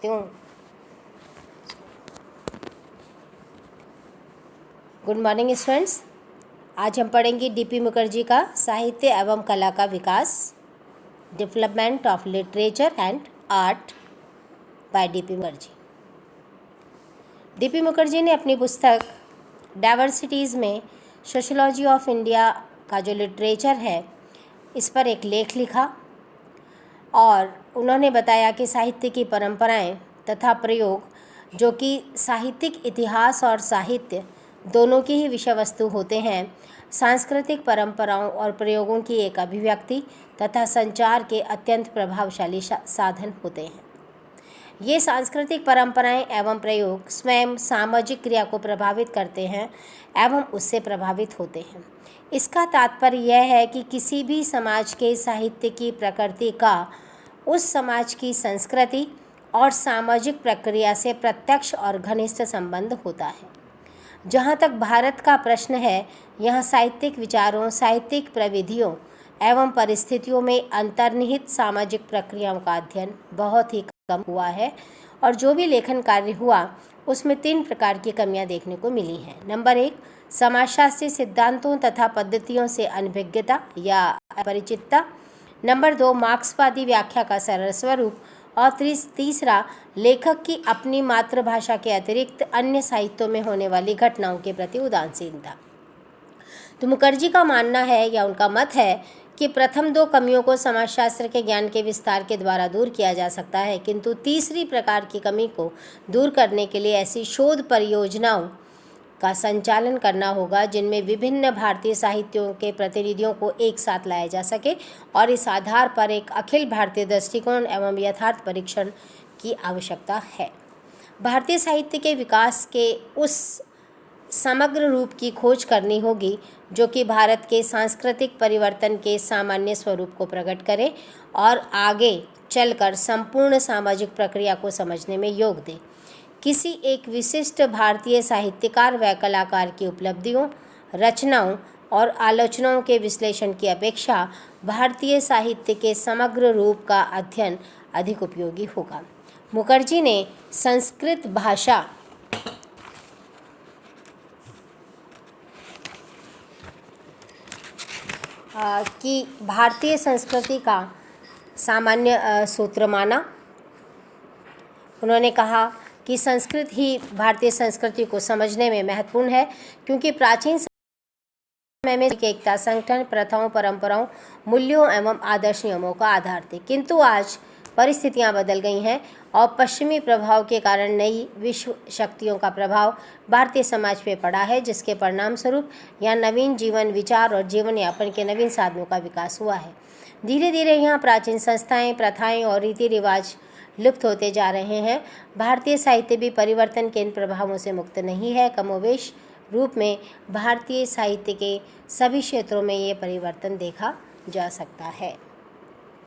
करती हूँ। Good morning students. आज हम पढ़ेंगे डीपी मुखर्जी का साहित्य एवं कला का विकास, development of literature and art by DP Mukherjee. DP Mukherjee ने अपनी पुस्तक डाइवर्सिटीज़ में सोशियोलॉजी ऑफ इंडिया का जो लिटरेचर है, इस पर एक लेख लिखा और उन्होंने बताया कि साहित्य की परंपराएं तथा प्रयोग जो कि साहित्यिक इतिहास और साहित्य दोनों की ही विषय वस्तु होते हैं, सांस्कृतिक परंपराओं और प्रयोगों की एक अभिव्यक्ति तथा संचार के अत्यंत प्रभावशाली साधन होते हैं। ये सांस्कृतिक परंपराएं एवं प्रयोग स्वयं सामाजिक क्रिया को प्रभावित करते हैं एवं उससे प्रभावित होते हैं। इसका तात्पर्य यह है कि किसी भी समाज के साहित्य की प्रकृति का उस समाज की संस्कृति और सामाजिक प्रक्रिया से प्रत्यक्ष और घनिष्ठ संबंध होता है। जहाँ तक भारत का प्रश्न है, यहाँ साहित्यिक विचारों, साहित्यिक प्रविधियों एवं परिस्थितियों में अंतर्निहित सामाजिक प्रक्रियाओं का अध्ययन बहुत ही कम हुआ है और जो भी लेखन कार्य हुआ उसमें 3 प्रकार की कमियां देखने को मिली हैं। नंबर 1, समाजशास्त्री सिद्धांतों तथा पद्धतियों से अनभिज्ञता या अपरिचितता। नंबर 2, मार्क्सवादी व्याख्या का सरल स्वरूप। और तीसरा, लेखक की अपनी मातृभाषा के अतिरिक्त अन्य साहित्यों में होने वाली घटनाओं के प्रति उदासीनता। तो मुखर्जी का मानना है या उनका मत है कि प्रथम 2 कमियों को समाजशास्त्र के ज्ञान के विस्तार के द्वारा दूर किया जा सकता है, किंतु तीसरी प्रकार की कमी को दूर करने के लिए ऐसी शोध परियोजनाओं का संचालन करना होगा जिनमें विभिन्न भारतीय साहित्यों के प्रतिनिधियों को एक साथ लाया जा सके और इस आधार पर एक अखिल भारतीय दृष्टिकोण एवं यथार्थ परीक्षण की आवश्यकता है। भारतीय साहित्य के विकास के उस समग्र रूप की खोज करनी होगी जो कि भारत के सांस्कृतिक परिवर्तन के सामान्य स्वरूप को प्रकट करे और आगे चलकर संपूर्ण सामाजिक प्रक्रिया को समझने में योग दे। किसी एक विशिष्ट भारतीय साहित्यकार व कलाकार की उपलब्धियों, रचनाओं और आलोचनाओं के विश्लेषण की अपेक्षा भारतीय साहित्य के समग्र रूप का अध्ययन अधिक उपयोगी होगा। मुखर्जी ने संस्कृत भाषा की भारतीय संस्कृति का सामान्य सूत्र माना। उन्होंने कहा कि संस्कृत ही भारतीय संस्कृति को समझने में महत्वपूर्ण है, क्योंकि प्राचीन समय में एकता, संगठन, प्रथाओं, परंपराओं, मूल्यों एवं आदर्श नियमों का आधार थे। किंतु आज परिस्थितियां बदल गई हैं और पश्चिमी प्रभाव के कारण नई विश्व शक्तियों का प्रभाव भारतीय समाज पे पड़ा है, जिसके परिणाम स्वरूप यहाँ नवीन जीवन विचार और जीवन यापन के नवीन साधनों का विकास हुआ है। धीरे धीरे यहाँ प्राचीन संस्थाएं, प्रथाएं और रीति रिवाज लुप्त होते जा रहे हैं। भारतीय साहित्य भी परिवर्तन के इन प्रभावों से मुक्त नहीं है। कमोवेश रूप में भारतीय साहित्य के सभी क्षेत्रों में ये परिवर्तन देखा जा सकता है।